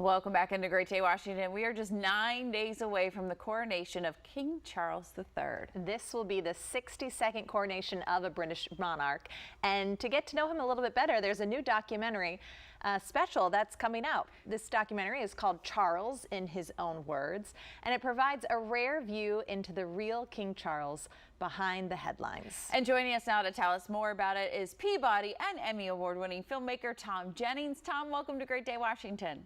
Welcome back into Great Day, Washington. We are just 9 days away from the coronation of King Charles III. This will be the 62nd coronation of a British monarch. And to get to know him a little bit better, there's a new documentary special that's coming out. This documentary is called Charles in His Own Words, and it provides a rare view into the real King Charles behind the headlines. And joining us now to tell us more about it is Peabody and Emmy Award-winning filmmaker Tom Jennings. Tom, welcome to Great Day, Washington.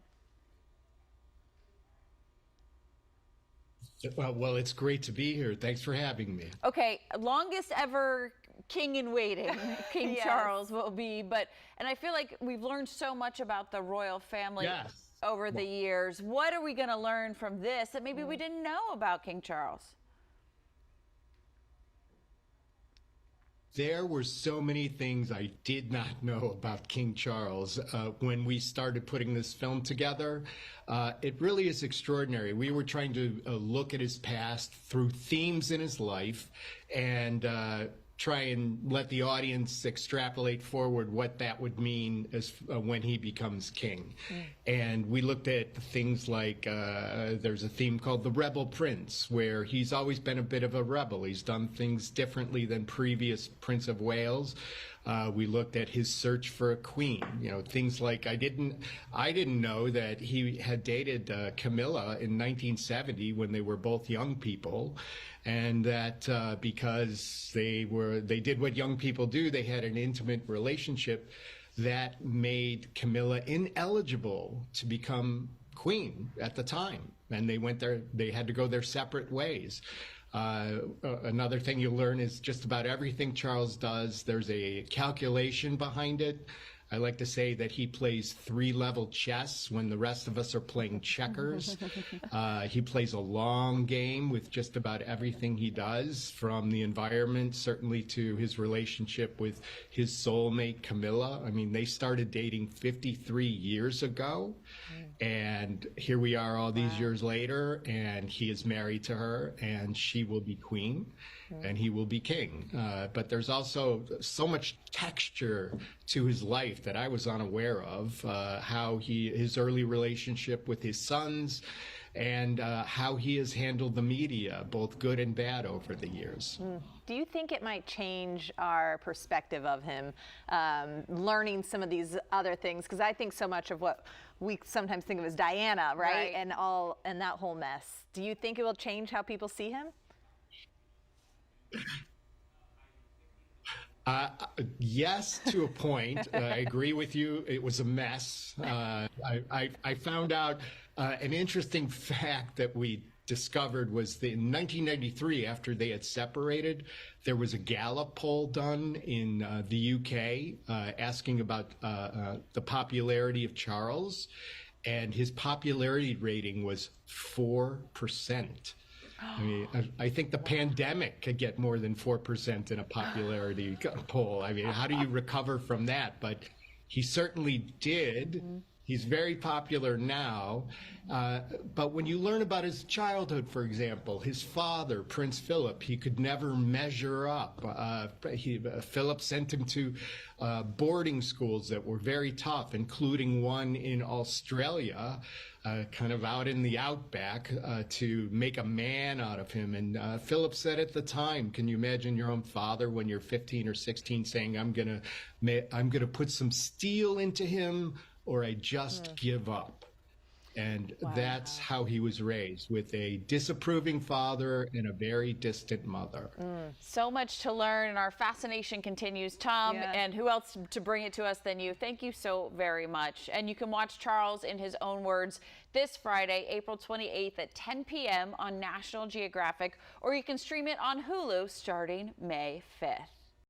Well, it's great to be here. Thanks for having me. Okay, longest ever king in waiting, King Yes. Charles will be, and I feel like we've learned so much about the royal family over the years. What are we going to learn from this that maybe we didn't know about King Charles? There were so many things I did not know about King Charles when we started putting this film together. It really is extraordinary. We were trying to look at his past through themes in his life and try and let the audience extrapolate forward what that would mean as when he becomes king. And we looked at things like there's a theme called the Rebel Prince, where he's always been a bit of a rebel. He's done things differently than previous Prince of Wales. We looked at his search for a queen, things like I didn't know that he had dated Camilla in 1970 when they were both young people, and that because they did what young people do, they had an intimate relationship that made Camilla ineligible to become queen at the time, and they had to go their separate ways. Another thing you'll learn is just about everything Charles does, there's a calculation behind it. I like to say that he plays 3-level chess when the rest of us are playing checkers. He plays a long game with just about everything he does, from the environment, certainly, to his relationship with his soulmate, Camilla. I mean, they started dating 53 years ago, and here we are all these years later, and he is married to her, and she will be queen, and he will be king. But there's also so much texture to his life that I was unaware of, how his early relationship with his sons, and how he has handled the media, both good and bad, over the years. Do you think it might change our perspective of him, learning some of these other things? Because I think so much of what we sometimes think of as Diana, right? And that whole mess. Do you think it will change how people see him? Yes, to a point. I agree with you. It was a mess. I found out an interesting fact that we discovered was that in 1993, after they had separated, there was a Gallup poll done in the UK asking about the popularity of Charles, and his popularity rating was 4%. I mean, I think the pandemic could get more than 4% in a popularity poll. I mean, how do you recover from that? But he certainly did. He's very popular now. But when you learn about his childhood, for example, his father, Prince Philip, he could never measure up. Philip sent him to boarding schools that were very tough, including one in Australia, kind of out in the outback, to make a man out of him. And Philip said at the time, can you imagine your own father when you're 15 or 16 saying, I'm gonna put some steel into him, or I just give up. And that's how he was raised, with a disapproving father and a very distant mother. So much to learn, and our fascination continues. Tom, and who else to bring it to us than you? Thank you so very much. And you can watch Charles in His Own Words this Friday, April 28th at 10 p.m. on National Geographic, or you can stream it on Hulu starting May 5th.